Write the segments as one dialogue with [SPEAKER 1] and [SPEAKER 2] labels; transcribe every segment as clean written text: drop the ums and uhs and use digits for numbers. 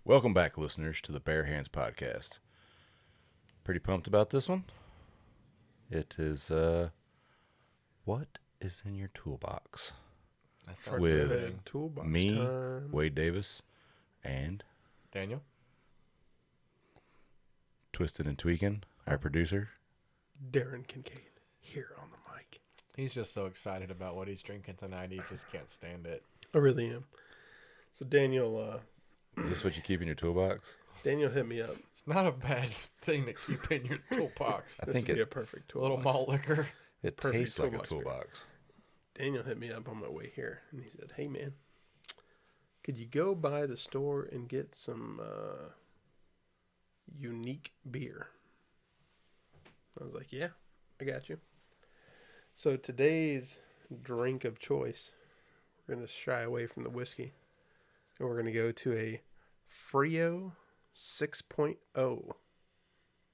[SPEAKER 1] Welcome back, listeners, to the Barehands podcast. Pretty pumped about this one. It is, What is in Your Toolbox? With
[SPEAKER 2] toolbox
[SPEAKER 1] me,
[SPEAKER 2] time.
[SPEAKER 1] Wade Davis, and
[SPEAKER 3] Daniel?
[SPEAKER 1] Twisted and Tweaking, our producer.
[SPEAKER 2] Darren Kincaid here on the mic.
[SPEAKER 3] He's just so excited about what he's drinking tonight. He just can't stand it.
[SPEAKER 2] I really am. So Daniel
[SPEAKER 1] Is this what you keep in your toolbox?
[SPEAKER 2] Daniel hit me up.
[SPEAKER 3] It's not a bad thing to keep in your toolbox.
[SPEAKER 1] I
[SPEAKER 2] This
[SPEAKER 1] think
[SPEAKER 2] would be a perfect
[SPEAKER 3] A
[SPEAKER 2] toolbox.
[SPEAKER 3] little malt liquor.
[SPEAKER 1] it
[SPEAKER 2] perfect
[SPEAKER 1] tastes like a
[SPEAKER 2] toolbox beer.
[SPEAKER 1] toolbox.
[SPEAKER 2] Daniel hit me up on my way here, and he said, "Hey man, could you go by the store and get some unique beer?" I was like, "Yeah, I got you." So today's drink of choice, we're gonna shy away from the whiskey, and we're gonna go to a Frio 6.0,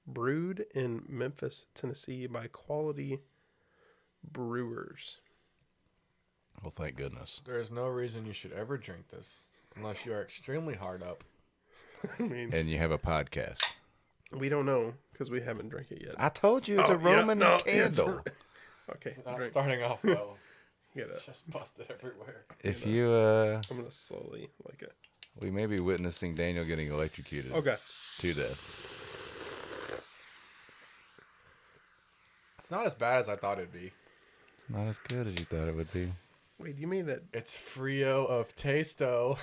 [SPEAKER 2] brewed in Memphis, Tennessee by Quality Brewers.
[SPEAKER 1] Well, thank goodness.
[SPEAKER 3] There is no reason you should ever drink this unless you are extremely hard up.
[SPEAKER 2] I mean,
[SPEAKER 1] And you have a podcast.
[SPEAKER 2] we don't know because we haven't drank it yet.
[SPEAKER 1] I told you it's a Roman candle.
[SPEAKER 2] Okay,
[SPEAKER 3] Not
[SPEAKER 2] drink.
[SPEAKER 3] starting off well.
[SPEAKER 2] You gotta,
[SPEAKER 3] Just busted everywhere.
[SPEAKER 1] If
[SPEAKER 2] You
[SPEAKER 1] you,
[SPEAKER 2] I'm gonna slowly like it.
[SPEAKER 1] we may be witnessing Daniel getting electrocuted
[SPEAKER 2] Okay.
[SPEAKER 1] to death.
[SPEAKER 3] It's not as bad as I thought it'd be.
[SPEAKER 1] It's not as good as you thought it would be.
[SPEAKER 2] Wait, you made that?
[SPEAKER 3] It's Frio of Tasto.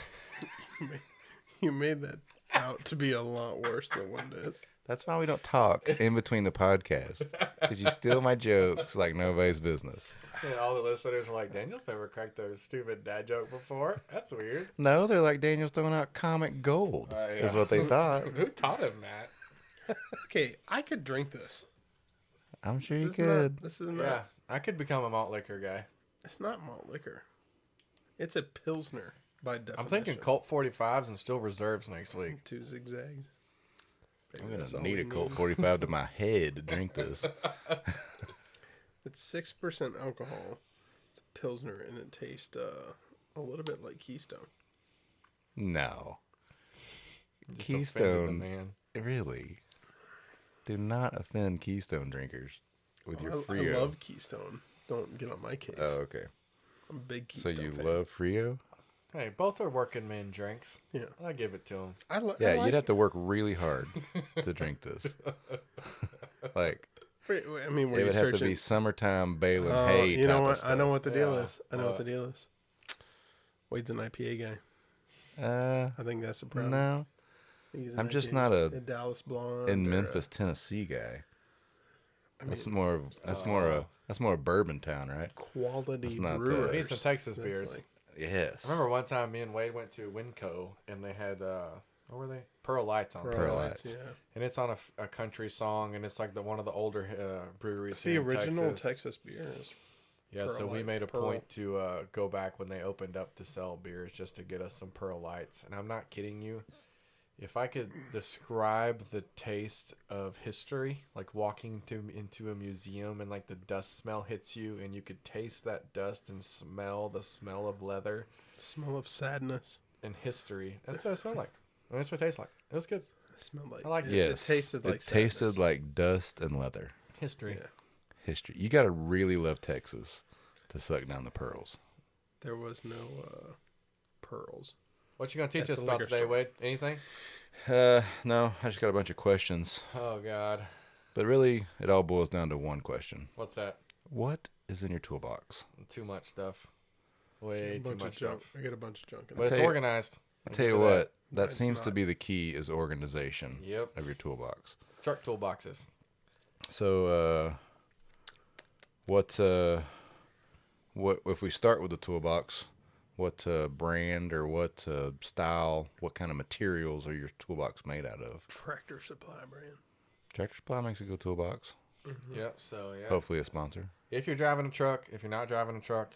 [SPEAKER 2] You made that out to be a lot worse than what it is.
[SPEAKER 1] That's why we don't talk in between the podcasts. Because you steal my jokes like nobody's business.
[SPEAKER 3] And all the listeners are like, Daniel's never cracked a stupid dad joke before. That's weird.
[SPEAKER 1] No, they're like Daniel's throwing out comic gold,
[SPEAKER 3] Yeah.
[SPEAKER 1] is what they thought.
[SPEAKER 3] Who taught him that?
[SPEAKER 2] Okay, I could drink this.
[SPEAKER 1] I'm sure
[SPEAKER 2] This
[SPEAKER 1] you
[SPEAKER 2] is
[SPEAKER 1] could.
[SPEAKER 2] Not, this is not.
[SPEAKER 3] Yeah, I could become a malt liquor guy.
[SPEAKER 2] It's not malt liquor. It's a pilsner by definition.
[SPEAKER 3] I'm thinking Colt 45s and still reserves next week.
[SPEAKER 2] 2 zigzags.
[SPEAKER 1] I'm
[SPEAKER 2] Maybe that's
[SPEAKER 1] going
[SPEAKER 2] all
[SPEAKER 1] to need
[SPEAKER 2] we
[SPEAKER 1] a Colt 45 to my head to drink this.
[SPEAKER 2] It's 6% alcohol. It's a pilsner, and it tastes a little bit like Keystone.
[SPEAKER 1] No.
[SPEAKER 3] Just offended the
[SPEAKER 1] Keystone,
[SPEAKER 3] man.
[SPEAKER 1] really. Do not offend Keystone drinkers with your
[SPEAKER 2] I
[SPEAKER 1] Frio.
[SPEAKER 2] love Keystone. Don't get on my case.
[SPEAKER 1] Oh, okay.
[SPEAKER 2] I'm a big
[SPEAKER 1] So
[SPEAKER 2] Keystone
[SPEAKER 1] you
[SPEAKER 2] fan.
[SPEAKER 1] love Frio?
[SPEAKER 3] Hey, both are working men drinks.
[SPEAKER 2] Yeah.
[SPEAKER 3] I give it to them.
[SPEAKER 1] Yeah, you'd have to work really hard to drink this. Like,
[SPEAKER 2] Wait, I mean, were
[SPEAKER 1] it
[SPEAKER 2] you
[SPEAKER 1] would have
[SPEAKER 2] searching?
[SPEAKER 1] to be summertime Balin
[SPEAKER 2] Oh,
[SPEAKER 1] hay
[SPEAKER 2] you know
[SPEAKER 1] type of
[SPEAKER 2] what? I know
[SPEAKER 1] stuff.
[SPEAKER 2] what the deal
[SPEAKER 3] Yeah.
[SPEAKER 2] is. I know what the deal is. Wade's an IPA guy. I think that's the problem.
[SPEAKER 1] No.
[SPEAKER 2] I think he's an
[SPEAKER 1] I'm just
[SPEAKER 2] IPA
[SPEAKER 1] not a
[SPEAKER 2] Dallas Blonde
[SPEAKER 1] in
[SPEAKER 2] or
[SPEAKER 1] Memphis, Tennessee guy.
[SPEAKER 2] I mean,
[SPEAKER 1] That's more a bourbon town, right?
[SPEAKER 2] quality
[SPEAKER 1] That's not,
[SPEAKER 2] brewers.
[SPEAKER 3] We need some Texas
[SPEAKER 2] That's
[SPEAKER 3] beers.
[SPEAKER 2] like-
[SPEAKER 1] Yes.
[SPEAKER 3] I remember one time me and Wade went to Winco and they had, what were they? Pearl Lights on
[SPEAKER 2] Pearl
[SPEAKER 3] sale.
[SPEAKER 1] Lights.
[SPEAKER 2] Yeah.
[SPEAKER 3] And it's on a country song and it's like one of the older breweries
[SPEAKER 2] It's the
[SPEAKER 3] here in
[SPEAKER 2] original
[SPEAKER 3] Texas.
[SPEAKER 2] Texas beers.
[SPEAKER 3] Yeah,
[SPEAKER 2] Pearl
[SPEAKER 3] so we
[SPEAKER 2] Light-
[SPEAKER 3] made a
[SPEAKER 2] Pearl.
[SPEAKER 3] point to go back when they opened up to sell beers just to get us some Pearl Lights. And I'm not kidding you. If I could describe the taste of history, like walking into a museum and like the dust smell hits you and you could taste that dust and smell the smell of leather
[SPEAKER 2] Smell of sadness.
[SPEAKER 3] and history. That's what it smelled like. And that's what it tastes like. It was good.
[SPEAKER 2] It smelled like.
[SPEAKER 3] I like it.
[SPEAKER 1] Yes.
[SPEAKER 2] It tasted like.
[SPEAKER 1] It tasted
[SPEAKER 2] sadness.
[SPEAKER 1] like dust and leather.
[SPEAKER 3] History.
[SPEAKER 2] Yeah.
[SPEAKER 1] History. You got to really love Texas to suck down the pearls.
[SPEAKER 2] There was no pearls.
[SPEAKER 3] What you gonna teach
[SPEAKER 2] At
[SPEAKER 3] us
[SPEAKER 2] the
[SPEAKER 3] about
[SPEAKER 2] liquor
[SPEAKER 3] today,
[SPEAKER 2] store.
[SPEAKER 3] Wade? Anything?
[SPEAKER 1] No, I just got a bunch of questions.
[SPEAKER 3] Oh God.
[SPEAKER 1] But really, it all boils down to one question.
[SPEAKER 3] What's that?
[SPEAKER 1] What is in your toolbox?
[SPEAKER 3] Too much stuff.
[SPEAKER 2] A
[SPEAKER 3] Way too
[SPEAKER 2] bunch
[SPEAKER 3] much
[SPEAKER 2] of junk.
[SPEAKER 3] stuff.
[SPEAKER 2] I got a bunch of junk in
[SPEAKER 3] But
[SPEAKER 2] there.
[SPEAKER 3] it's
[SPEAKER 1] tell you-
[SPEAKER 3] organized.
[SPEAKER 1] I'll tell you
[SPEAKER 3] Look at
[SPEAKER 1] what, that
[SPEAKER 2] Mine's
[SPEAKER 1] seems to
[SPEAKER 2] not.
[SPEAKER 1] be the key is organization
[SPEAKER 3] Yep.
[SPEAKER 1] of your toolbox.
[SPEAKER 3] Truck toolboxes.
[SPEAKER 1] So, what if we start with the toolbox? What brand or what style, what kind of materials are your toolbox made out of?
[SPEAKER 2] Tractor Supply brand.
[SPEAKER 1] Tractor Supply makes a good toolbox.
[SPEAKER 3] Yep. So yeah.
[SPEAKER 1] Hopefully a sponsor.
[SPEAKER 3] If you're driving a truck, if you're not driving a truck,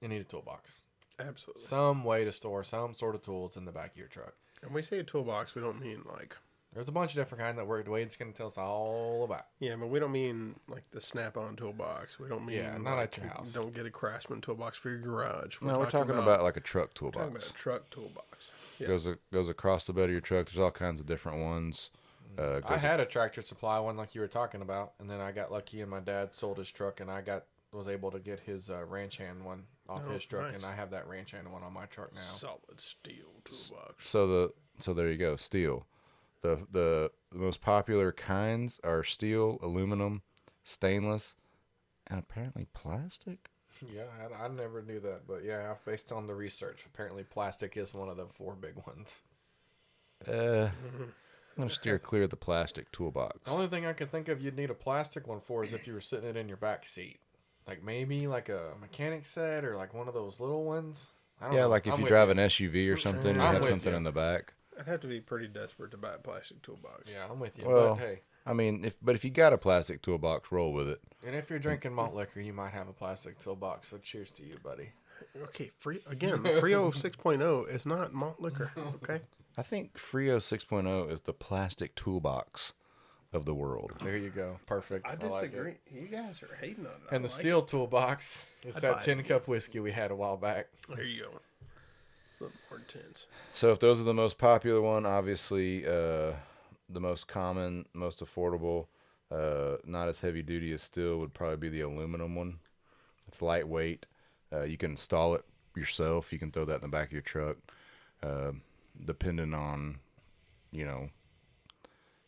[SPEAKER 3] you need a toolbox.
[SPEAKER 2] Absolutely.
[SPEAKER 3] Some way to store some sort of tools in the back of your truck.
[SPEAKER 2] And we say a toolbox, we don't mean like.
[SPEAKER 3] There's a bunch of different kind that Wade's going to tell us all about.
[SPEAKER 2] Yeah, but we don't mean like the snap-on toolbox. We don't mean
[SPEAKER 3] Yeah, not
[SPEAKER 2] like,
[SPEAKER 3] at your house.
[SPEAKER 2] Don't get a Craftsman toolbox for your garage.
[SPEAKER 1] No, we're talking about like a truck
[SPEAKER 2] talking
[SPEAKER 1] toolbox.
[SPEAKER 2] about a truck toolbox. Yeah.
[SPEAKER 1] Goes across the bed of your truck. There's all kinds of different ones.
[SPEAKER 3] I had a Tractor Supply one like you were talking about, and then I got lucky and my dad sold his truck, and I was able to get his ranch hand one off his truck,
[SPEAKER 2] nice.
[SPEAKER 3] and I have that ranch hand one on my truck now.
[SPEAKER 2] Solid steel toolbox.
[SPEAKER 1] So there you go. Steel. The most popular kinds are steel, aluminum, stainless, and apparently plastic.
[SPEAKER 3] Yeah, I never knew that, but yeah, based on the research, apparently plastic is one of the 4 big ones.
[SPEAKER 1] I'm gonna steer clear of the plastic toolbox.
[SPEAKER 3] The only thing I could think of you'd need a plastic one for is if you were sitting it in your back seat, like maybe like a mechanic set or like one of those little ones. I don't know.
[SPEAKER 1] Like if you drive an SUV or something, you have something in the back.
[SPEAKER 2] I'd have to be pretty desperate to buy a plastic toolbox.
[SPEAKER 3] Yeah, I'm with you.
[SPEAKER 1] Well,
[SPEAKER 3] but hey,
[SPEAKER 1] I mean, if you got a plastic toolbox, roll with it.
[SPEAKER 3] and if you're drinking malt liquor, you might have a plastic toolbox. So cheers to you, buddy.
[SPEAKER 2] Okay, Frio 6.0 is not malt liquor. Okay.
[SPEAKER 1] I think Frio 6.0 is the plastic toolbox of the world.
[SPEAKER 3] There you go. Perfect.
[SPEAKER 2] I disagree. You guys are hating on it.
[SPEAKER 3] And the steel toolbox is that 10-cup whiskey we had a while back.
[SPEAKER 2] There you go. It's a little more intense.
[SPEAKER 1] So if those are the most popular one, obviously the most common, most affordable, not as heavy duty as steel would probably be the aluminum one. It's lightweight. You can install it yourself. You can throw that in the back of your truck. Depending on,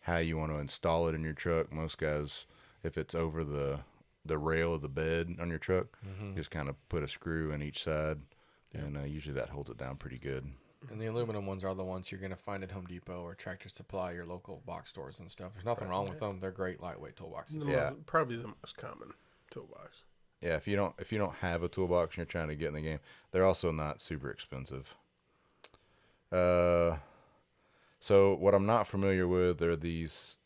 [SPEAKER 1] how you want to install it in your truck. Most guys, if it's over the rail of the bed on your truck, just kind of put a screw in each side, and usually that holds it down pretty good.
[SPEAKER 3] And the aluminum ones are the ones you're going to find at Home Depot or Tractor Supply, your local box stores and stuff. There's nothing wrong with them. They're great lightweight toolboxes.
[SPEAKER 2] Probably the most common toolbox.
[SPEAKER 1] Yeah, if you don't have a toolbox and you're trying to get in the game, they're also not super expensive. So what I'm not familiar with are these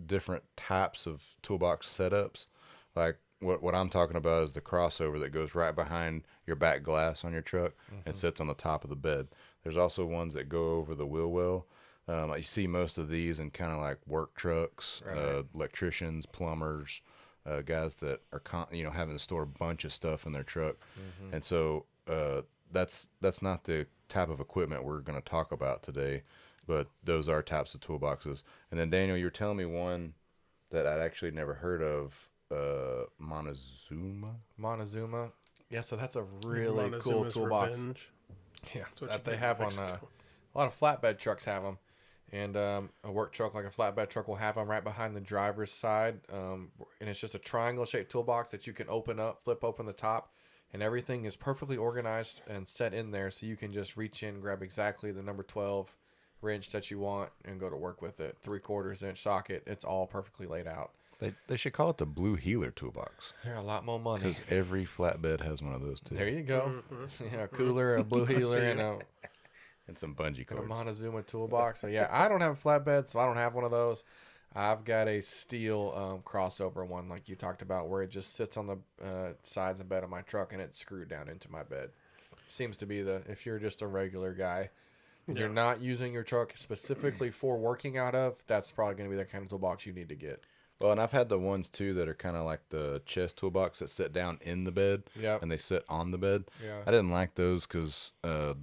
[SPEAKER 1] different types of toolbox setups. Like what I'm talking about is the crossover that goes right behind your back glass on your truck and sits on the top of the bed. There's also ones that go over the wheel well. You see most of these in kind of like work trucks, electricians, plumbers, guys that are having to store a bunch of stuff in their truck. And so that's not the type of equipment we're going to talk about today, but those are types of toolboxes. And then Daniel, you were telling me one that I'd actually never heard of, Montezuma.
[SPEAKER 3] Yeah, so that's a really cool toolbox.
[SPEAKER 2] Revenge.
[SPEAKER 3] Yeah, that they have on a lot of flatbed trucks have them. And a work truck, like a flatbed truck, will have them right behind the driver's side. And it's just a triangle-shaped toolbox that you can open up, flip open the top, and everything is perfectly organized and set in there, so you can just reach in, grab exactly the number 12 wrench that you want, and go to work with it. 3/4 inch socket. It's all perfectly laid out.
[SPEAKER 1] They should call it the Blue Healer toolbox.
[SPEAKER 3] They're a lot more money.
[SPEAKER 1] Because every flatbed has one of those too.
[SPEAKER 3] There you go. A cooler, a Blue Healer,
[SPEAKER 1] and some bungee cords.
[SPEAKER 3] A Montezuma toolbox. So yeah, I don't have a flatbed, so I don't have one of those. I've got a steel crossover one, like you talked about, where it just sits on the sides of the bed of my truck and it's screwed down into my bed. Seems to be if you're just a regular guy, and you're not using your truck specifically for working out of, that's probably going to be the kind of toolbox you need to get.
[SPEAKER 1] Well, and I've had the ones too that are kind of like the chest toolbox that sit down in the bed, and they sit on the bed.
[SPEAKER 3] Yeah,
[SPEAKER 1] I didn't like those because, the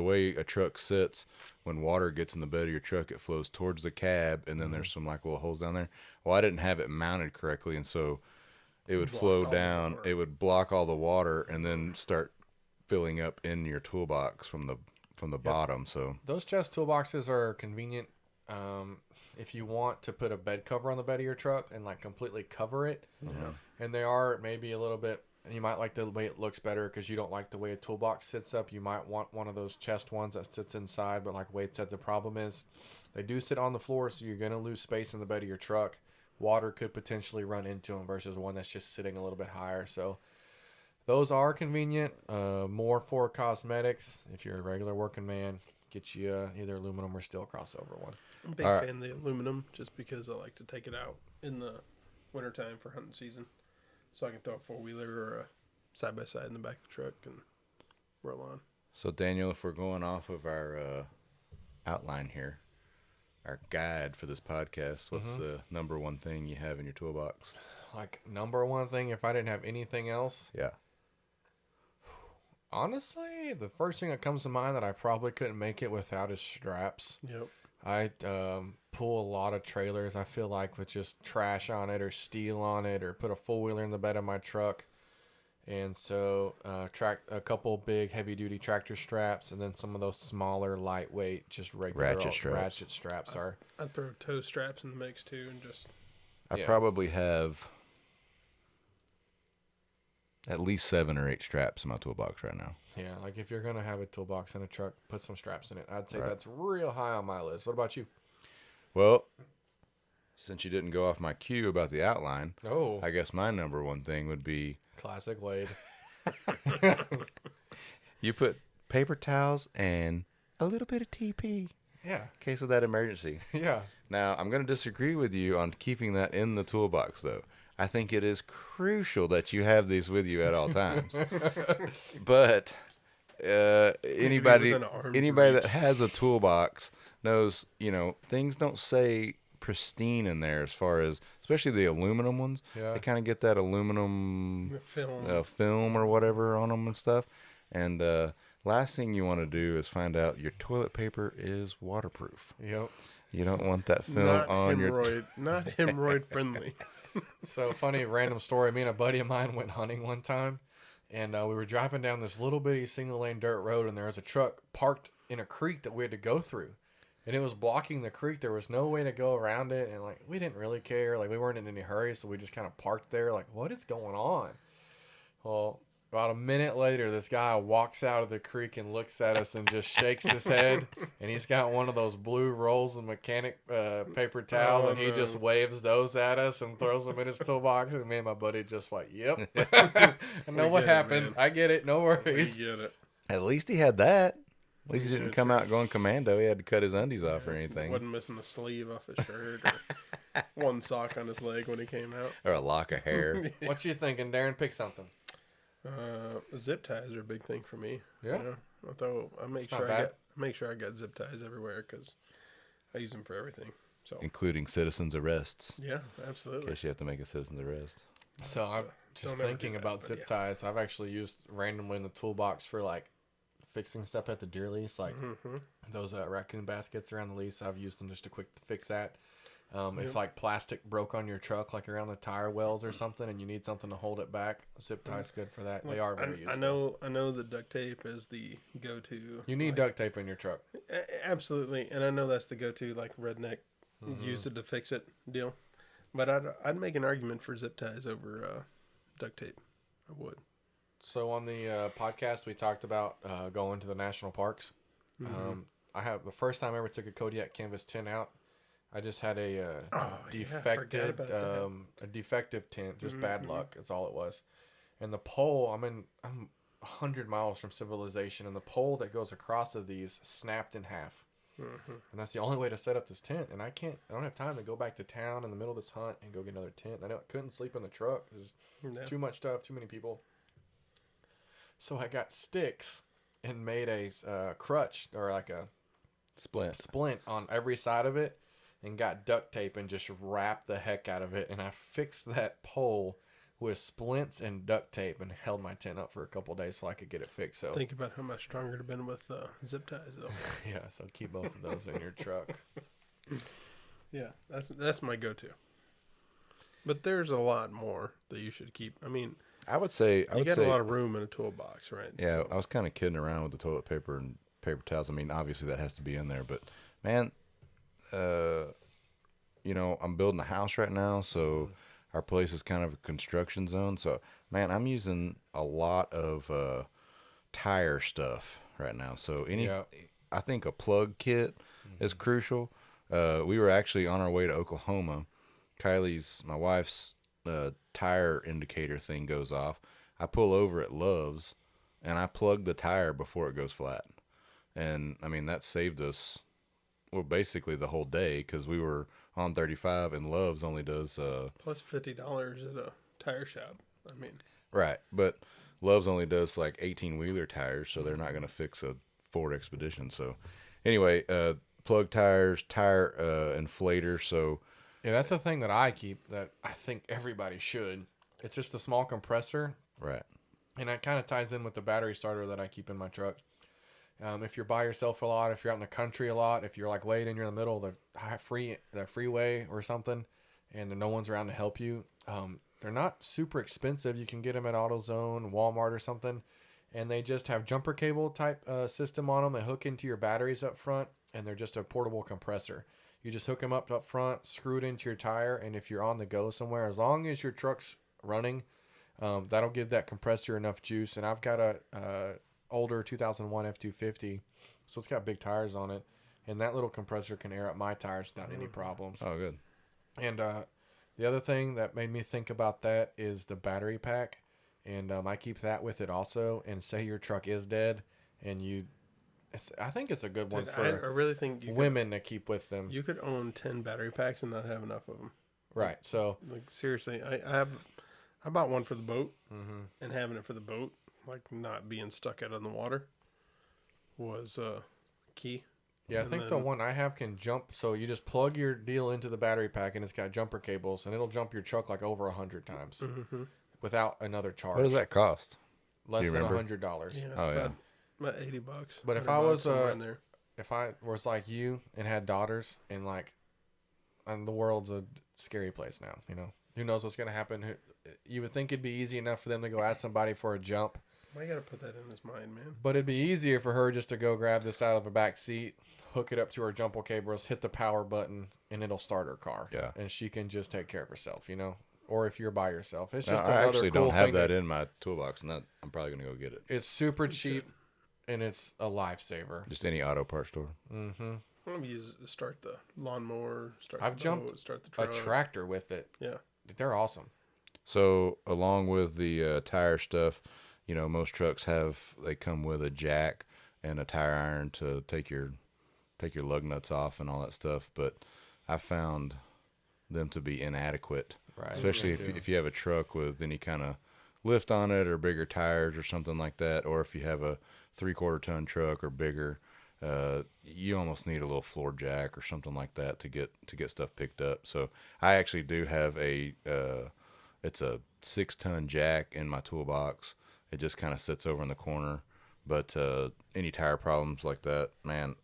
[SPEAKER 1] way a truck sits, when water gets in the bed of your truck, it flows towards the cab, and then there's some like little holes down there. Well, I didn't have it mounted correctly, and so it would flow down. It would block all the water, and then start filling up in your toolbox from the bottom. So
[SPEAKER 3] those chest toolboxes are convenient. If you want to put a bed cover on the bed of your truck and like completely cover it, and they are maybe a little bit, you might like the way it looks better because you don't like the way a toolbox sits up. You might want one of those chest ones that sits inside, but like Wade said, the problem is they do sit on the floor, so you're going to lose space in the bed of your truck. Water could potentially run into them versus one that's just sitting a little bit higher. So those are convenient, more for cosmetics. If you're a regular working man, get you either aluminum or steel crossover one.
[SPEAKER 2] I'm a big fan of the aluminum just because I like to take it out in the wintertime for hunting season. So I can throw a four-wheeler or a side-by-side in the back of the truck and roll on.
[SPEAKER 1] So, Daniel, if we're going off of our outline here, our guide for this podcast, what's the number one thing you have in your toolbox?
[SPEAKER 3] Like, number one thing, if I didn't have anything else?
[SPEAKER 1] Yeah.
[SPEAKER 3] Honestly, the first thing that comes to mind that I probably couldn't make it without is straps.
[SPEAKER 2] Yep.
[SPEAKER 3] I pull a lot of trailers, I feel like, with just trash on it or steel on it, or put a four-wheeler in the bed of my truck. And so a couple big heavy-duty tractor straps, and then some of those smaller, lightweight, just regular ratchet straps are.
[SPEAKER 2] I'd throw toe straps in the mix, too, and just...
[SPEAKER 1] I probably have at least 7 or 8 straps in my toolbox right now.
[SPEAKER 3] Yeah, like if you're going to have a toolbox in a truck, put some straps in it. I'd say that's real high on my list. What about you?
[SPEAKER 1] Well, since you didn't go off my cue about the outline, I guess my number one thing would be...
[SPEAKER 3] Classic Wade.
[SPEAKER 1] You put paper towels and a little bit of TP.
[SPEAKER 3] Yeah.
[SPEAKER 1] In case of that emergency.
[SPEAKER 3] Yeah.
[SPEAKER 1] Now, I'm going to disagree with you on keeping that in the toolbox, though. I think it is crucial that you have these with you at all times. But anybody that has a toolbox knows, things don't say pristine in there as far as, especially the aluminum ones.
[SPEAKER 3] Yeah.
[SPEAKER 1] They kind of get that aluminum film or whatever on them and stuff. And last thing you want to do is find out your toilet paper is waterproof.
[SPEAKER 3] Yep.
[SPEAKER 1] You don't want that film
[SPEAKER 2] not hemorrhoid friendly.
[SPEAKER 3] So funny, random story. Me and a buddy of mine went hunting one time, and we were driving down this little bitty single lane dirt road, and there was a truck parked in a creek that we had to go through. And it was blocking the creek. There was no way to go around it. And, we didn't really care. We weren't in any hurry, so we just kind of parked there. What is going on? Well, about a minute later, this guy walks out of the creek and looks at us and just shakes his head. And he's got one of those blue rolls of mechanic paper towel. And he just waves those at us and throws them in his toolbox. And me and my buddy just yep. I know what happened. I get it. No worries.
[SPEAKER 2] We get it.
[SPEAKER 1] At least he had that. At least he didn't come out going commando. He had to cut his undies off or anything.
[SPEAKER 2] Wasn't missing a sleeve off his shirt or one sock on his leg when he came out.
[SPEAKER 1] Or a lock of hair.
[SPEAKER 3] What you thinking, Darren? Pick something.
[SPEAKER 2] Zip ties are a big thing for me.
[SPEAKER 3] Yeah.
[SPEAKER 2] Although I make sure I got zip ties everywhere because I use them for everything. So
[SPEAKER 1] including citizens arrests.
[SPEAKER 2] Yeah, absolutely.
[SPEAKER 1] In case you have to make a citizen's arrest.
[SPEAKER 3] So I'm just thinking about zip ties. I've actually used randomly in the toolbox for fixing stuff at the deer lease, those raccoon baskets around the lease. I've used them just to quick fix that. If plastic broke on your truck, around the tire wells or something, and you need something to hold it back, zip tie's good for that. They are very useful.
[SPEAKER 2] I know the duct tape is the go-to.
[SPEAKER 3] You need duct tape in your truck.
[SPEAKER 2] Absolutely, and I know that's the go-to, redneck, use it to fix it deal. But I'd make an argument for zip ties over duct tape. I would.
[SPEAKER 3] So on the podcast, we talked about going to the national parks. I have the first time I ever took a Kodiak canvas tent out. I just had a defective tent, just bad luck. That's all it was. And the pole, I'm 100 miles from civilization, and the pole that goes across of these snapped in half. And that's the only way to set up this tent. And I don't have time to go back to town in the middle of this hunt and go get another tent. I couldn't sleep in the truck. There's too much stuff, too many people. So I got sticks and made a crutch or a splint on every side of it, and got duct tape and just wrapped the heck out of it. And I fixed that pole with splints and duct tape and held my tent up for a couple of days so I could get it fixed. So
[SPEAKER 2] think about how much stronger it'd have been with zip ties, though.
[SPEAKER 3] Yeah, so keep both of those in your truck.
[SPEAKER 2] Yeah, that's my go-to. But there's a lot more that you should keep.
[SPEAKER 1] I would say
[SPEAKER 2] you got a lot of room in a toolbox, right?
[SPEAKER 1] Yeah, so. I was kind of kidding around with the toilet paper and paper towels. Obviously that has to be in there, but man, I'm building a house right now, so our place is kind of a construction zone. So, man, I'm using a lot of tire stuff right now. So I think a plug kit is crucial. We were actually on our way to Oklahoma. My wife's tire indicator thing goes off. I pull over at Love's and I plug the tire before it goes flat. And that saved us, basically the whole day, because we were on 35 and Love's only does
[SPEAKER 2] plus $50 at a tire shop.
[SPEAKER 1] Right, but Love's only does 18-wheeler tires, so they're not going to fix a Ford Expedition. So anyway, plug tires, tire inflator. So
[SPEAKER 3] yeah, that's the thing that I keep that I think everybody should. It's just a small compressor.
[SPEAKER 1] Right.
[SPEAKER 3] And that kind of ties in with the battery starter that I keep in my truck. If you're by yourself a lot, if you're out in the country a lot, if you're like late and you're in the middle of the freeway or something, and no one's around to help you, they're not super expensive. You can get them at AutoZone, Walmart, or something, and they just have jumper cable type system on them. They hook into your batteries up front, and they're just a portable compressor. You just hook them up front, screw it into your tire, and if you're on the go somewhere, as long as your truck's running, that'll give that compressor enough juice. And I've got a older 2001 F250, so it's got big tires on it, and that little compressor can air up my tires without any problems.
[SPEAKER 1] Oh, good.
[SPEAKER 3] And the other thing that made me think about that is the battery pack, and I keep that with it also. And say your truck is dead, and I think it's a good one for
[SPEAKER 2] I really think
[SPEAKER 3] women to keep with them.
[SPEAKER 2] You could own 10 battery packs and not have enough of them.
[SPEAKER 3] Right. So,
[SPEAKER 2] like seriously, I bought one for the boat, and having it for the boat, like not being stuck out on the water, was key.
[SPEAKER 3] Yeah, I think the one I have can jump. So you just plug your deal into the battery pack, and it's got jumper cables, and it'll jump your truck like over 100 times without another charge.
[SPEAKER 1] What does that cost?
[SPEAKER 3] Less than $100.
[SPEAKER 2] Yeah, it's about $80.
[SPEAKER 3] But if I was like you and had daughters, and the world's a scary place now, who knows what's gonna happen? You would think it'd be easy enough for them to go ask somebody for a jump.
[SPEAKER 2] Why you gotta put that in his mind, man?
[SPEAKER 3] But it'd be easier for her just to go grab this out of the back seat, hook it up to her jumper cables, hit the power button, and it'll start her car.
[SPEAKER 1] Yeah.
[SPEAKER 3] And she can just take care of herself, Or if you're by yourself. It's just
[SPEAKER 1] I
[SPEAKER 3] another
[SPEAKER 1] actually
[SPEAKER 3] cool
[SPEAKER 1] don't have
[SPEAKER 3] thing
[SPEAKER 1] that in my toolbox, and I'm probably going to go get it.
[SPEAKER 3] It's super cheap, and it's a lifesaver.
[SPEAKER 1] Just any auto parts store.
[SPEAKER 2] Mm-hmm. I'm going to use it to start the lawnmower, start the truck.
[SPEAKER 3] A tractor with it.
[SPEAKER 2] Yeah.
[SPEAKER 3] They're awesome.
[SPEAKER 1] So along with the tire stuff, most trucks they come with a jack and a tire iron to take your lug nuts off and all that stuff. But I found them to be inadequate,
[SPEAKER 3] right?
[SPEAKER 1] Especially if you have a truck with any kind of lift on it or bigger tires or something like that, or if you have a 3/4 ton truck or bigger. You almost need a little floor jack or something like that to get stuff picked up. So I actually do have it's a 6-ton jack in my toolbox. It just kind of sits over in the corner. But any tire problems like that, man,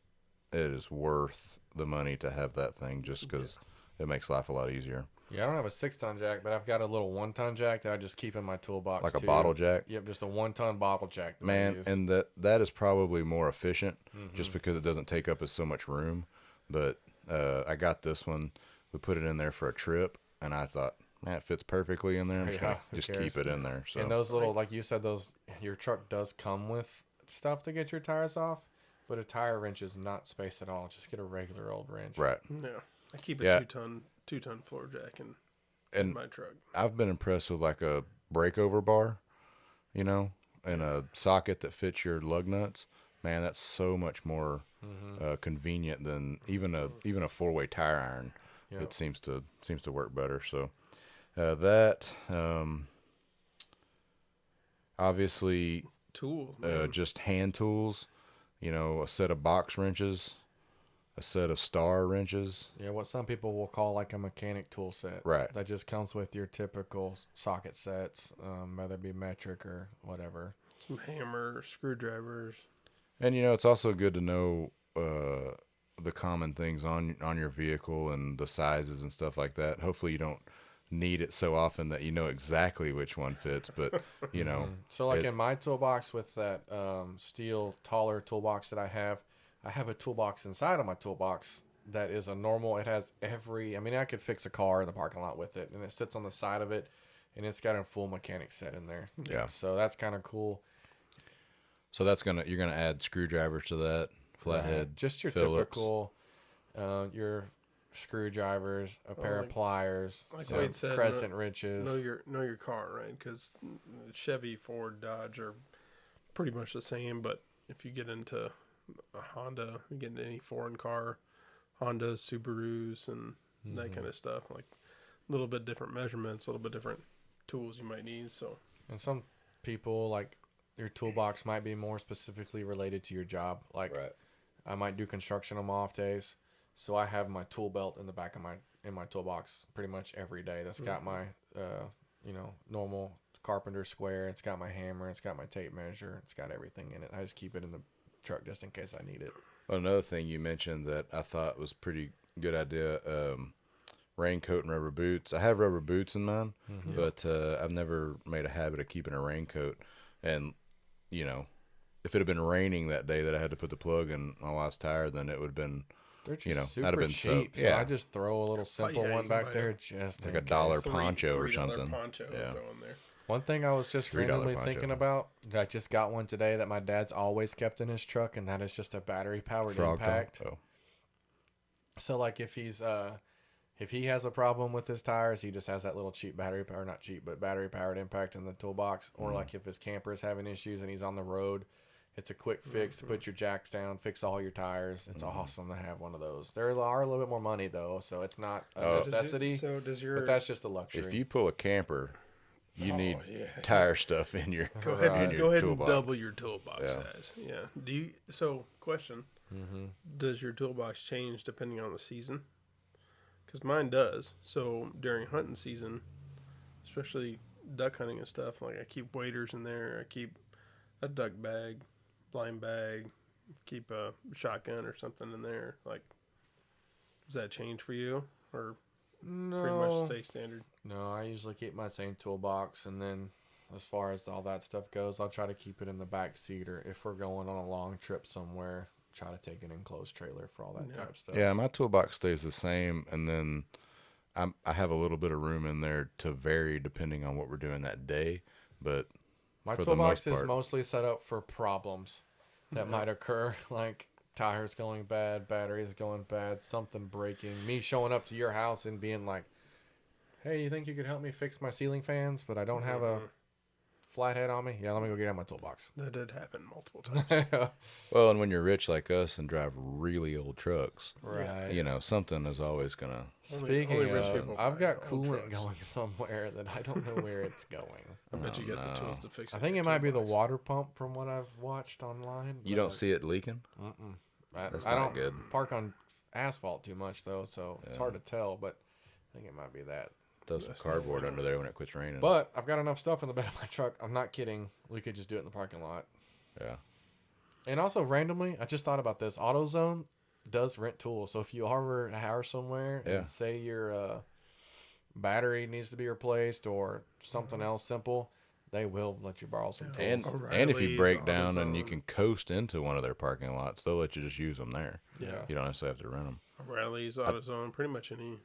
[SPEAKER 1] it is worth the money to have that thing just because it makes life a lot easier.
[SPEAKER 3] Yeah, I don't have a 6-ton jack, but I've got a little 1-ton jack that I just keep in my toolbox.
[SPEAKER 1] Like a bottle jack?
[SPEAKER 3] Yep, just a 1-ton bottle jack.
[SPEAKER 1] Man, and that is probably more efficient just because it doesn't take up as so much room. But I got this one. We put it in there for a trip, and I thought, man, it fits perfectly in there. I'm just going to keep it in there. So.
[SPEAKER 3] And those little, like you said, your truck does come with stuff to get your tires off, but a tire wrench is not spaced at all. Just get a regular old wrench.
[SPEAKER 1] Right.
[SPEAKER 2] Yeah. I keep a 2-ton floor jack in my truck.
[SPEAKER 1] I've been impressed with like a breakover bar, and a socket that fits your lug nuts. Man, that's so much more convenient than even a 4-way tire iron. Yep. It seems to work better. So that obviously
[SPEAKER 2] tools,
[SPEAKER 1] just hand tools. A set of box wrenches. A set of star wrenches.
[SPEAKER 3] Yeah, what some people will call like a mechanic tool set.
[SPEAKER 1] Right.
[SPEAKER 3] That just comes with your typical socket sets, whether it be metric or whatever.
[SPEAKER 2] Some hammer, screwdrivers.
[SPEAKER 1] And, it's also good to know the common things on your vehicle and the sizes and stuff like that. Hopefully you don't need it so often that you know exactly which one fits, but,
[SPEAKER 3] So like in my toolbox with that steel taller toolbox that I have a toolbox inside of my toolbox that is a normal. It has I could fix a car in the parking lot with it, and it sits on the side of it, and it's got a full mechanic set in there.
[SPEAKER 1] Yeah.
[SPEAKER 3] So that's kind of cool.
[SPEAKER 1] So you're gonna add screwdrivers to that flathead.
[SPEAKER 3] Right. Just your
[SPEAKER 1] Phillips.
[SPEAKER 3] typical, your screwdrivers, a pair of pliers, some
[SPEAKER 2] Wade said,
[SPEAKER 3] crescent wrenches.
[SPEAKER 2] Know your car, right? Because Chevy, Ford, Dodge are pretty much the same, but if you get into a Honda, you get into any foreign car, Hondas, Subarus, and that kind of stuff, like a little bit different measurements, a little bit different tools you might need. So,
[SPEAKER 3] and some people, like, your toolbox might be more specifically related to your job. Like,
[SPEAKER 1] right.
[SPEAKER 3] I might do construction on my off days, so I have my tool belt in the back of my toolbox pretty much every day. That's got my normal carpenter square. It's got my hammer. It's got my tape measure. It's got everything in it. I just keep it in the truck just in case I need it.
[SPEAKER 1] Well, another thing you mentioned that I thought was pretty good idea, raincoat and rubber boots. I have rubber boots in mine, but I've never made a habit of keeping a raincoat. And, you know, if it had been raining that day that I had to put the plug in my wife's tire, then it would have been,
[SPEAKER 3] They're just
[SPEAKER 1] you know,
[SPEAKER 3] super
[SPEAKER 1] I'd have been
[SPEAKER 3] cheap.
[SPEAKER 1] so,
[SPEAKER 3] So
[SPEAKER 1] yeah,
[SPEAKER 3] I just throw a little simple
[SPEAKER 2] yeah, you
[SPEAKER 3] one
[SPEAKER 2] can
[SPEAKER 3] back
[SPEAKER 2] buy
[SPEAKER 3] there
[SPEAKER 2] a-
[SPEAKER 3] just
[SPEAKER 1] like
[SPEAKER 3] in
[SPEAKER 1] a dollar
[SPEAKER 3] case.
[SPEAKER 1] poncho or
[SPEAKER 2] $3
[SPEAKER 1] something.
[SPEAKER 2] poncho
[SPEAKER 1] Yeah.
[SPEAKER 2] throw in there.
[SPEAKER 3] One thing I was just
[SPEAKER 1] $3
[SPEAKER 3] randomly
[SPEAKER 1] poncho.
[SPEAKER 3] thinking about, I just got one today that my dad's always kept in his truck, and that is just a battery-powered
[SPEAKER 1] Frog
[SPEAKER 3] impact.
[SPEAKER 1] dog? Oh.
[SPEAKER 3] So, like, if he has a problem with his tires, he just has that little cheap not cheap, but battery-powered impact in the toolbox. Or, like, if his camper is having issues and he's on the road, it's a quick fix to put your jacks down, fix all your tires. It's awesome to have one of those. There are a little bit more money, though, so it's not a necessity,
[SPEAKER 2] So does your
[SPEAKER 3] but that's just a luxury.
[SPEAKER 1] If you pull a camper, you need
[SPEAKER 2] yeah.
[SPEAKER 1] tire stuff in your
[SPEAKER 2] go ahead
[SPEAKER 3] Right.
[SPEAKER 2] and go ahead and
[SPEAKER 1] toolbox.
[SPEAKER 2] double your toolbox
[SPEAKER 1] Yeah.
[SPEAKER 2] size. Yeah. Do you? So question: Does your toolbox change depending on the season? Because mine does. So during hunting season, especially duck hunting and stuff, like I keep waders in there. I keep a duck bag, blind bag, keep a shotgun or something in there. Like, does that change for you, or pretty much stay standard?
[SPEAKER 3] No, I usually keep my same toolbox, and then as far as all that stuff goes, I'll try to keep it in the back seat, or if we're going on a long trip somewhere, try to take an enclosed trailer for all that type of stuff.
[SPEAKER 1] Yeah, my toolbox stays the same, and then I have a little bit of room in there to vary depending on what we're doing that day. But
[SPEAKER 3] My
[SPEAKER 1] for the
[SPEAKER 3] toolbox
[SPEAKER 1] most
[SPEAKER 3] is
[SPEAKER 1] part-
[SPEAKER 3] mostly set up for problems that might occur, like tires going bad, batteries going bad, something breaking. Me showing up to your house and being like, hey, you think you could help me fix my ceiling fans, but I don't have a flathead on me? Yeah, let me go get out my toolbox.
[SPEAKER 2] That did happen multiple times.
[SPEAKER 1] well, and when you're rich like us and drive really old trucks,
[SPEAKER 3] Right.
[SPEAKER 1] you know, something is always gonna.
[SPEAKER 3] Speaking
[SPEAKER 2] only rich
[SPEAKER 3] of,
[SPEAKER 2] people
[SPEAKER 3] I've
[SPEAKER 2] buy
[SPEAKER 3] got
[SPEAKER 2] old
[SPEAKER 3] coolant
[SPEAKER 2] trucks.
[SPEAKER 3] going somewhere that I don't know where it's going.
[SPEAKER 2] I bet you
[SPEAKER 1] Oh,
[SPEAKER 2] got the
[SPEAKER 1] no.
[SPEAKER 2] tools to fix it.
[SPEAKER 3] I think
[SPEAKER 2] in
[SPEAKER 3] it
[SPEAKER 2] your
[SPEAKER 3] might be the
[SPEAKER 2] toolbox.
[SPEAKER 3] water pump from what I've watched online.
[SPEAKER 1] You don't see it leaking. That's
[SPEAKER 3] I
[SPEAKER 1] not
[SPEAKER 3] don't
[SPEAKER 1] good.
[SPEAKER 3] park on asphalt too much though, so it's hard to tell. But I think it might be that.
[SPEAKER 1] Throw some cardboard under there when it quits raining.
[SPEAKER 3] But I've got enough stuff in the bed of my truck. I'm not kidding. We could just do it in the parking lot.
[SPEAKER 1] yeah,
[SPEAKER 3] And also randomly, I just thought about this. AutoZone does rent tools. So if you are to hire somewhere
[SPEAKER 1] Yeah.
[SPEAKER 3] and say your battery needs to be replaced or something else simple, they will let you borrow some tools.
[SPEAKER 1] and if you
[SPEAKER 2] O'Reilly's,
[SPEAKER 1] break down and you
[SPEAKER 2] AutoZone.
[SPEAKER 1] can coast into one of their parking lots, they'll let you just use them there.
[SPEAKER 3] Yeah.
[SPEAKER 1] You don't necessarily have to rent them.
[SPEAKER 2] O'Reilly's, AutoZone, pretty much any.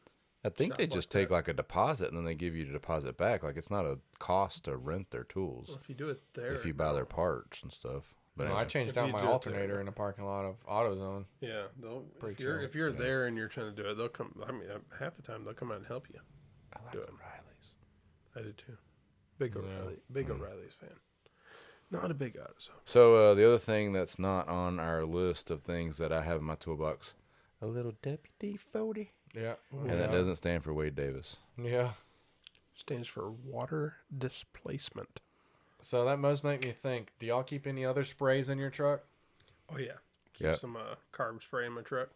[SPEAKER 1] I think they
[SPEAKER 2] Shop
[SPEAKER 1] just
[SPEAKER 2] like
[SPEAKER 1] take like a deposit and then they give you the deposit back. Like it's not a cost to rent their tools
[SPEAKER 2] Well, if you do it there,
[SPEAKER 1] if you buy their parts and stuff. But
[SPEAKER 3] No, I
[SPEAKER 1] anyway.
[SPEAKER 3] changed
[SPEAKER 2] If
[SPEAKER 3] out
[SPEAKER 2] you
[SPEAKER 3] my
[SPEAKER 2] do it there.
[SPEAKER 3] alternator in the parking lot of AutoZone.
[SPEAKER 2] Yeah, they'll.
[SPEAKER 3] Pretty
[SPEAKER 2] If you're,
[SPEAKER 3] chill.
[SPEAKER 2] if you're there and you're trying to do it, they'll come. I mean, half the time they'll come out and help you.
[SPEAKER 1] I like
[SPEAKER 2] do it.
[SPEAKER 1] O'Reilly's.
[SPEAKER 2] I did too. Big O'Reilly, big O'Reilly's fan. Not a big AutoZone.
[SPEAKER 1] So the other thing that's not on our list of things that I have in my toolbox, a little WD-40.
[SPEAKER 3] Yeah.
[SPEAKER 1] And that doesn't stand for Wade Davis.
[SPEAKER 3] Yeah.
[SPEAKER 2] Stands for water displacement.
[SPEAKER 3] So that must make me think, do y'all keep any other sprays in your truck?
[SPEAKER 2] Oh yeah, keep
[SPEAKER 1] Yep.
[SPEAKER 2] some carb spray in my truck.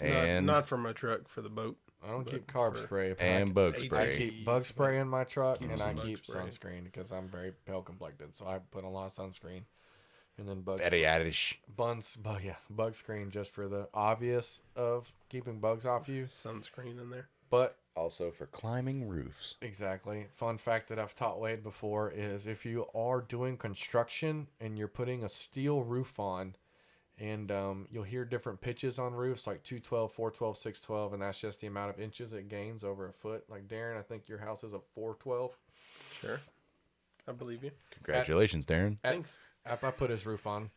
[SPEAKER 1] And
[SPEAKER 2] not for my truck, for the boat.
[SPEAKER 3] I don't
[SPEAKER 2] But
[SPEAKER 3] keep carb
[SPEAKER 2] for-
[SPEAKER 3] spray. But
[SPEAKER 1] and bug
[SPEAKER 2] I
[SPEAKER 3] I
[SPEAKER 1] spray.
[SPEAKER 3] keep bug spray in my truck,
[SPEAKER 2] Keep
[SPEAKER 3] and
[SPEAKER 2] some
[SPEAKER 3] I
[SPEAKER 2] bug
[SPEAKER 3] keep
[SPEAKER 2] spray.
[SPEAKER 3] sunscreen because I'm very pale complected. So I put a lot of sunscreen, and then bug
[SPEAKER 1] Very Irish.
[SPEAKER 3] bug screen just for the obvious of keeping bugs off you.
[SPEAKER 2] Sunscreen in there.
[SPEAKER 3] But
[SPEAKER 1] Also for climbing roofs.
[SPEAKER 3] exactly, fun fact that I've taught Wade before is if you are doing construction and you're putting a steel roof on, and you'll hear different pitches on roofs like 212, 412, 612, and that's just the amount of inches it gains over a foot. Like Darren, I think your house is a 412.
[SPEAKER 2] Sure, I believe you.
[SPEAKER 1] Congratulations, Darren.
[SPEAKER 2] Thanks.
[SPEAKER 3] I put his roof on.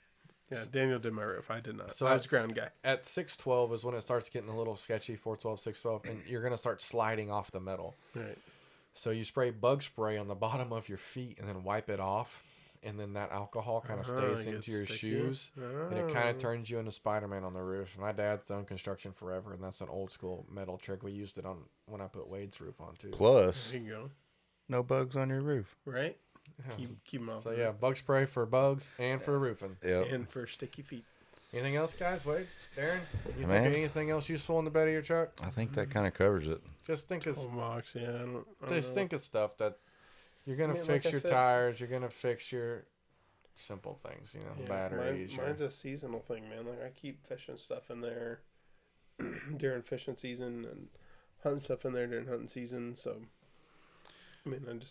[SPEAKER 2] Yeah, Daniel did my roof. I did not.
[SPEAKER 3] So
[SPEAKER 2] So I was ground guy.
[SPEAKER 3] At 612 is when it starts getting a little sketchy, 412, 612, and you're going to start sliding off the metal.
[SPEAKER 2] Right.
[SPEAKER 3] So you spray bug spray on the bottom of your feet and then wipe it off. And then that alcohol kind of stays
[SPEAKER 2] it
[SPEAKER 3] into
[SPEAKER 2] gets
[SPEAKER 3] your
[SPEAKER 2] sticky.
[SPEAKER 3] shoes. And it kind
[SPEAKER 2] Oh.
[SPEAKER 3] of turns you into Spider-Man on the roof. My dad's done construction forever, and that's an old school metal trick. We used it on when I put Wade's roof on, too.
[SPEAKER 1] Plus,
[SPEAKER 2] There you go.
[SPEAKER 1] no bugs on your roof.
[SPEAKER 2] Right.
[SPEAKER 3] Yeah.
[SPEAKER 2] Keep them off.
[SPEAKER 3] So
[SPEAKER 2] the
[SPEAKER 3] yeah,
[SPEAKER 2] roof.
[SPEAKER 3] bug spray for bugs and for roofing.
[SPEAKER 1] Yep.
[SPEAKER 2] And for sticky feet.
[SPEAKER 3] Anything else, guys? Wade, Darren, you
[SPEAKER 1] Man.
[SPEAKER 3] think of anything else useful in the bed of your truck?
[SPEAKER 1] I think that kind of covers it.
[SPEAKER 3] Just think of
[SPEAKER 2] Toolbox. Yeah. I don't
[SPEAKER 3] just
[SPEAKER 2] know.
[SPEAKER 3] think of stuff that You're gonna fix
[SPEAKER 2] like I
[SPEAKER 3] your
[SPEAKER 2] said,
[SPEAKER 3] tires. You're gonna fix your simple things.
[SPEAKER 2] yeah,
[SPEAKER 3] Batteries.
[SPEAKER 2] Mine's a seasonal thing, man. Like I keep fishing stuff in there during fishing season and hunting stuff in there during hunting season. So, I mean,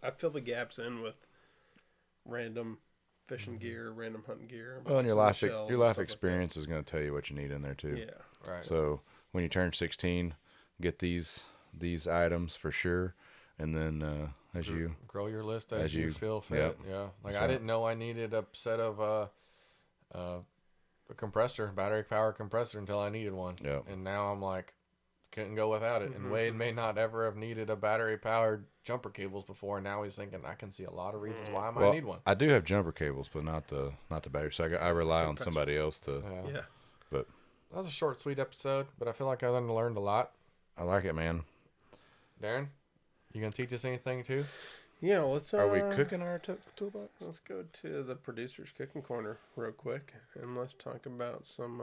[SPEAKER 2] I fill the gaps in with random fishing gear, random hunting gear.
[SPEAKER 1] Well, and your
[SPEAKER 2] your
[SPEAKER 1] life experience is going to tell you what you need in there too.
[SPEAKER 2] Yeah,
[SPEAKER 3] Right.
[SPEAKER 1] So when you turn 16, get these items for sure, and then as you
[SPEAKER 3] grow your list as you feel fit.
[SPEAKER 1] Yep.
[SPEAKER 3] Yeah. Like
[SPEAKER 1] So,
[SPEAKER 3] I didn't know I needed a set of a compressor, battery power compressor until I needed one.
[SPEAKER 1] Yeah.
[SPEAKER 3] And now I'm like, couldn't go without it. And Wade may not ever have needed a battery powered jumper cables before. And now he's thinking, I can see a lot of reasons why I might need one.
[SPEAKER 1] I do have jumper cables, but not the battery. So I rely on somebody else to.
[SPEAKER 2] yeah.
[SPEAKER 1] But
[SPEAKER 3] that was a short, sweet episode, but I feel like I learned a lot.
[SPEAKER 1] I like it, man.
[SPEAKER 3] Darren, you gonna teach us anything too?
[SPEAKER 2] Yeah, let's.
[SPEAKER 1] Are we cooking our toolbox?
[SPEAKER 2] Let's go to the producer's cooking corner real quick, and let's talk about some.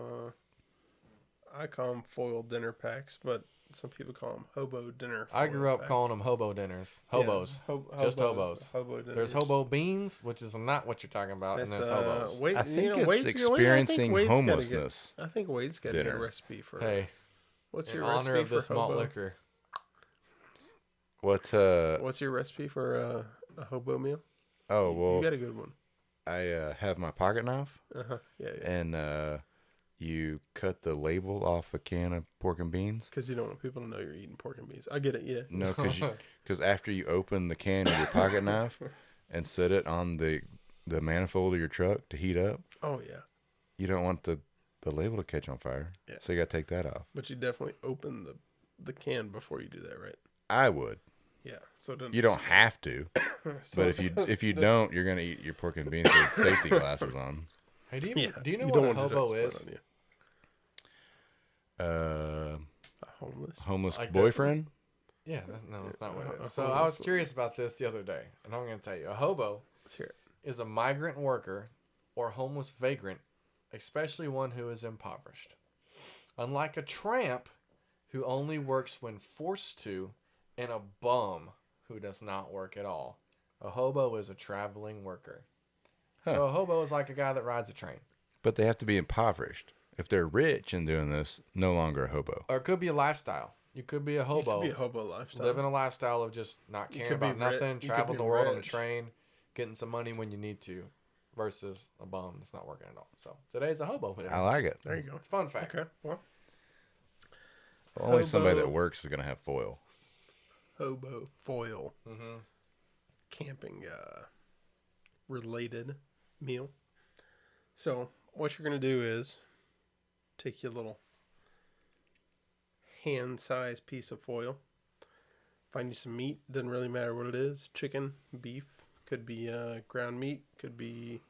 [SPEAKER 2] I call them foil dinner packs, but some people call them hobo dinner.
[SPEAKER 3] I grew up calling them hobo dinners. Hobos.
[SPEAKER 2] Yeah,
[SPEAKER 3] just hobos.
[SPEAKER 2] Hobo dinners.
[SPEAKER 3] There's hobo beans, which is not what you're talking about, and there's hobos.
[SPEAKER 2] Wade,
[SPEAKER 1] I think it's
[SPEAKER 2] Wade's
[SPEAKER 1] experiencing homelessness.
[SPEAKER 2] I think Wade's got a good recipe for.
[SPEAKER 3] Hey,
[SPEAKER 2] what's
[SPEAKER 3] in
[SPEAKER 2] your
[SPEAKER 3] honor
[SPEAKER 2] recipe
[SPEAKER 3] of this
[SPEAKER 2] for
[SPEAKER 3] malt
[SPEAKER 2] hobo?
[SPEAKER 3] liquor?
[SPEAKER 2] What's your recipe for a hobo meal?
[SPEAKER 1] Oh well,
[SPEAKER 2] you got a good one.
[SPEAKER 1] I have my pocket knife.
[SPEAKER 2] Yeah.
[SPEAKER 1] And you cut the label off a can of pork and beans.
[SPEAKER 2] Because you don't want people to know you're eating pork and beans. I get it, yeah.
[SPEAKER 1] No, because after you open the can of your pocket knife and set it on the manifold of your truck to heat up.
[SPEAKER 2] Oh, yeah.
[SPEAKER 1] You don't want the label to catch on fire. Yeah. So you got to take that off.
[SPEAKER 2] But you definitely open the can before you do that, right?
[SPEAKER 1] I would.
[SPEAKER 2] Yeah. So
[SPEAKER 1] you don't have to. But if you don't, you're going to eat your pork and beans with safety glasses on.
[SPEAKER 3] Hey, do you know what a hobo is?
[SPEAKER 2] A
[SPEAKER 1] homeless
[SPEAKER 3] like
[SPEAKER 1] boyfriend?
[SPEAKER 3] Yeah, that's not what it is. So I was curious about this the other day, and I'm going to tell you. A hobo is a migrant worker or homeless vagrant, especially one who is impoverished. Unlike a tramp who only works when forced to, and a bum who does not work at all. A hobo is a traveling worker. Huh. So a hobo is like a guy that rides a train.
[SPEAKER 1] But they have to be impoverished. If they're rich and doing this, no longer a hobo.
[SPEAKER 3] Or it could be a lifestyle. You could be a hobo.
[SPEAKER 2] You could be a hobo lifestyle.
[SPEAKER 3] Living a lifestyle of just not caring about nothing, traveling the world on a train, getting some money when you need to, versus a bum that's not working at all. So today's a hobo.
[SPEAKER 1] I like it.
[SPEAKER 2] There you go.
[SPEAKER 3] It's a fun fact.
[SPEAKER 2] Okay. Well,
[SPEAKER 1] only somebody that works is going to have foil.
[SPEAKER 2] Hobo foil. Mm-hmm. Camping related meal. So what you're going to do is take your little hand-sized piece of foil. Find you some meat. Doesn't really matter what it is. Chicken, beef. Could be ground meat. Could be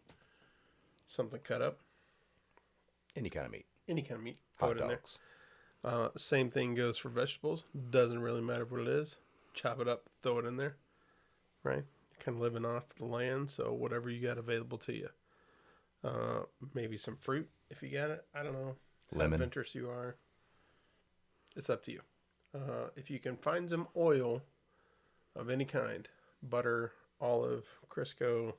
[SPEAKER 2] something cut up.
[SPEAKER 1] Any kind of meat.
[SPEAKER 2] Any kind of meat.
[SPEAKER 1] Hot dogs.
[SPEAKER 2] Same thing goes for vegetables. Doesn't really matter what it is. Chop it up. Throw it in there. Right? You're kind of living off the land. So whatever you got available to you. Maybe some fruit if you got it. I don't know.
[SPEAKER 1] Lemon.
[SPEAKER 2] How adventurous you are. It's up to you. If you can find some oil of any kind, butter, olive, Crisco,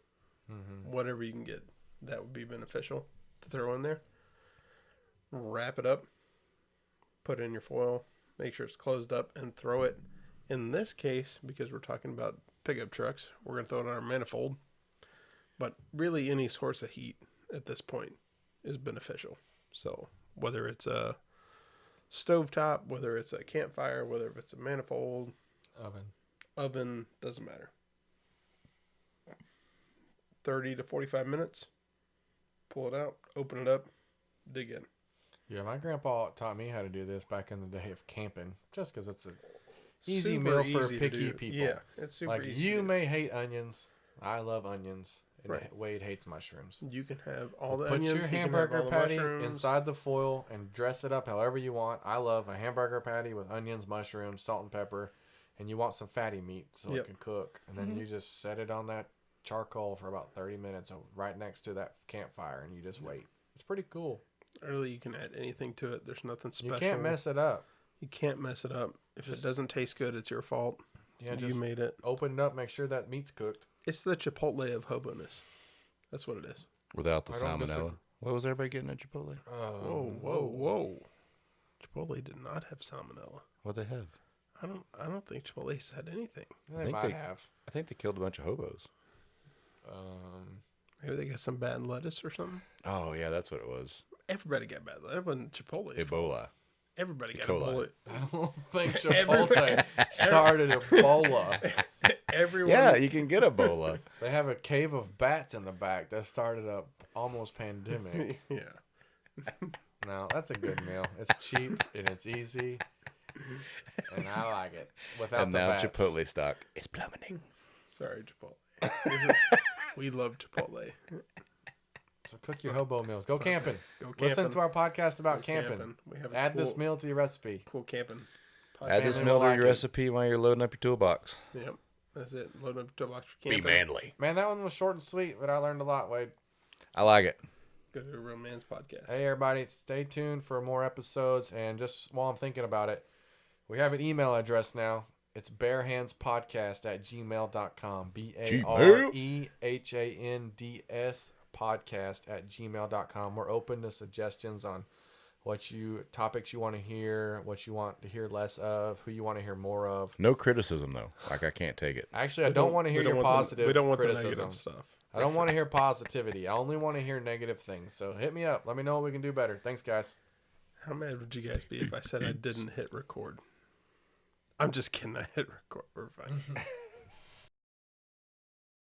[SPEAKER 2] whatever you can get, that would be beneficial to throw in there. Wrap it up, put it in your foil, make sure it's closed up, and throw it. In this case, because we're talking about pickup trucks, we're going to throw it on our manifold. But really, any source of heat at this point is beneficial. So whether it's a stovetop, whether it's a campfire, whether it's a manifold, oven, doesn't matter. 30 to 45 minutes, pull it out, open it up, dig in.
[SPEAKER 3] Yeah, my grandpa taught me how to do this back in the day of camping, just because it's a easy meal for picky people.
[SPEAKER 2] Yeah, it's super
[SPEAKER 3] like
[SPEAKER 2] easy.
[SPEAKER 3] You may hate onions. I love onions. And
[SPEAKER 2] right.
[SPEAKER 3] Wade hates mushrooms.
[SPEAKER 2] You can have all the
[SPEAKER 3] Put
[SPEAKER 2] onions.
[SPEAKER 3] Put your hamburger patty inside the foil and dress it up however you want. I love a hamburger patty with onions, mushrooms, salt and pepper, and you want some fatty meat so it can cook. And then you just set it on that charcoal for about 30 minutes right next to that campfire, and you just wait. It's pretty cool.
[SPEAKER 2] Really, you can add anything to it. There's nothing special.
[SPEAKER 3] You can't mess it up.
[SPEAKER 2] You can't mess it up. If it doesn't taste good, it's your fault.
[SPEAKER 3] Yeah,
[SPEAKER 2] You
[SPEAKER 3] just
[SPEAKER 2] made it.
[SPEAKER 3] open it up, make sure that meat's cooked.
[SPEAKER 2] It's the Chipotle of hoboness. That's what it is.
[SPEAKER 1] Without the
[SPEAKER 3] I don't
[SPEAKER 1] salmonella.
[SPEAKER 3] disagree.
[SPEAKER 1] What was everybody getting at Chipotle?
[SPEAKER 2] Whoa. Chipotle did not have salmonella.
[SPEAKER 1] What'd they have?
[SPEAKER 2] I don't think Chipotle's had anything.
[SPEAKER 3] They
[SPEAKER 1] think
[SPEAKER 3] might
[SPEAKER 1] they-
[SPEAKER 3] have.
[SPEAKER 1] I think they killed a bunch of hobos.
[SPEAKER 2] Maybe they got some bad lettuce or something.
[SPEAKER 1] Oh, yeah, that's what it was.
[SPEAKER 2] Everybody got bad lettuce. That wasn't Chipotle.
[SPEAKER 1] Ebola.
[SPEAKER 2] Everybody got
[SPEAKER 1] Ebola.
[SPEAKER 2] Ebola.
[SPEAKER 3] I don't think Chipotle started Ebola.
[SPEAKER 2] Everyone.
[SPEAKER 1] Yeah, you can get Ebola.
[SPEAKER 3] They have a cave of bats in the back that started a almost pandemic.
[SPEAKER 2] Yeah.
[SPEAKER 3] No, that's a good meal. It's cheap and it's easy, and I like it. Without
[SPEAKER 1] And
[SPEAKER 3] the
[SPEAKER 1] now
[SPEAKER 3] bats.
[SPEAKER 1] Chipotle stock is plummeting.
[SPEAKER 2] Sorry, Chipotle. We love Chipotle.
[SPEAKER 3] So cook your hobo meals. Go camping.
[SPEAKER 2] Go camping.
[SPEAKER 3] Listen to our podcast about
[SPEAKER 2] Go
[SPEAKER 3] camping.
[SPEAKER 2] We have a
[SPEAKER 3] Add
[SPEAKER 2] cool,
[SPEAKER 3] this meal to your recipe.
[SPEAKER 2] Cool camping.
[SPEAKER 1] Add this
[SPEAKER 3] Family
[SPEAKER 1] meal
[SPEAKER 3] will
[SPEAKER 1] to
[SPEAKER 3] like
[SPEAKER 1] your
[SPEAKER 3] it.
[SPEAKER 1] recipe while you're loading up your toolbox.
[SPEAKER 2] Yep. That's it. Load up the box for camping.
[SPEAKER 1] manly.
[SPEAKER 3] Man, that one was short and sweet, but I learned a lot, Wade.
[SPEAKER 1] I like it.
[SPEAKER 2] Go to a romance podcast.
[SPEAKER 3] Hey, everybody, stay tuned for more episodes. And just while I'm thinking about it, we have an email address now. It's barehandspodcast@gmail.com. BAREHANDS podcast@gmail.com. We're open to suggestions on topics you want to hear, what you want to hear less of, who you want to hear more of.
[SPEAKER 1] No criticism, though. Like, I can't take it.
[SPEAKER 3] Actually, I don't want to hear your positive
[SPEAKER 2] We don't want the
[SPEAKER 3] criticism.
[SPEAKER 2] negative stuff.
[SPEAKER 3] I don't want to hear positivity. I only want to hear negative things. So hit me up. Let me know what we can do better. Thanks, guys.
[SPEAKER 2] How mad would you guys be if I said I didn't hit record? I'm just kidding. I hit record. We're fine.